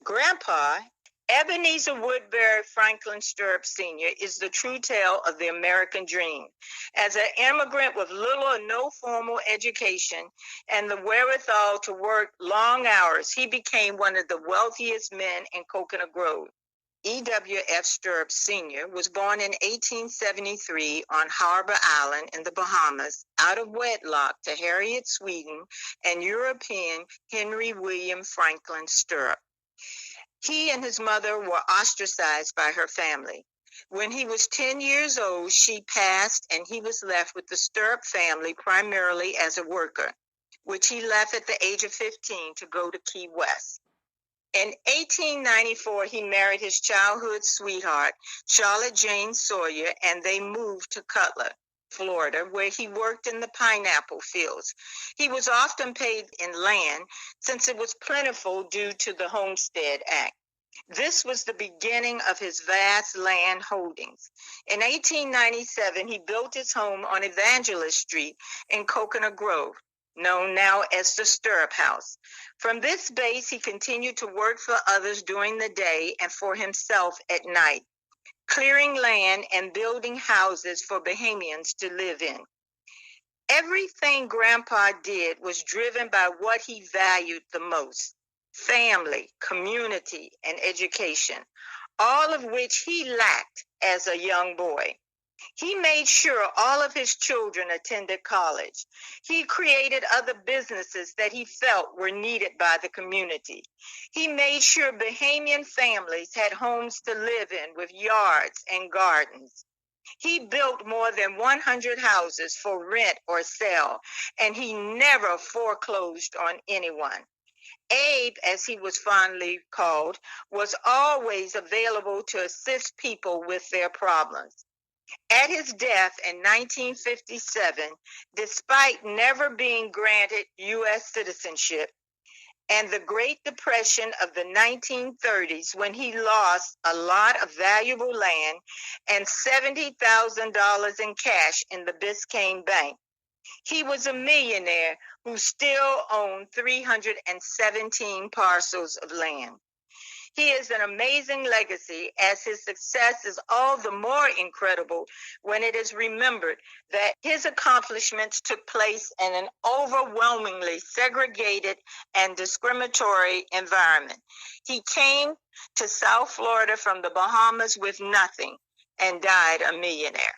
Grandpa, Ebenezer Woodbury Franklin Stirrup Sr. is the true tale of the American dream. As an immigrant with little or no formal education and the wherewithal to work long hours, he became one of the wealthiest men in Coconut Grove. E.W.F Stirrup Sr. was born in 1873 on Harbor Island in the Bahamas, out of wedlock to Harriet Sweden and European Henry William Franklin Stirrup. He and his mother were ostracized by her family. When he was 10 years old, she passed and he was left with the Stirrup family primarily as a worker, which he left at the age of 15 to go to Key West. In 1894, he married his childhood sweetheart, Charlotte Jane Sawyer, and they moved to Cutler, Florida, where he worked in the pineapple fields. He was often paid in land since it was plentiful due to the Homestead Act. This was the beginning of his vast land holdings. In 1897, he built his home on Evangelist Street in Coconut Grove, known now as the Stirrup House. From this base, he continued to work for others during the day and for himself at night, clearing land and building houses for Bahamians to live in. Everything Grandpa did was driven by what he valued the most: family, community, and education, all of which he lacked as a young boy. He made sure all of his children attended college. He created other businesses that he felt were needed by the community. He made sure Bahamian families had homes to live in with yards and gardens. He built more than 100 houses for rent or sale, and he never foreclosed on anyone. Abe, as he was fondly called, was always available to assist people with their problems. At his death in 1957, despite never being granted U.S. citizenship, and the Great Depression of the 1930s, when he lost a lot of valuable land and $70,000 in cash in the Biscayne Bank, he was a millionaire who still owned 317 parcels of land. He is an amazing legacy, as his success is all the more incredible when it is remembered that his accomplishments took place in an overwhelmingly segregated and discriminatory environment. He came to South Florida from the Bahamas with nothing and died a millionaire.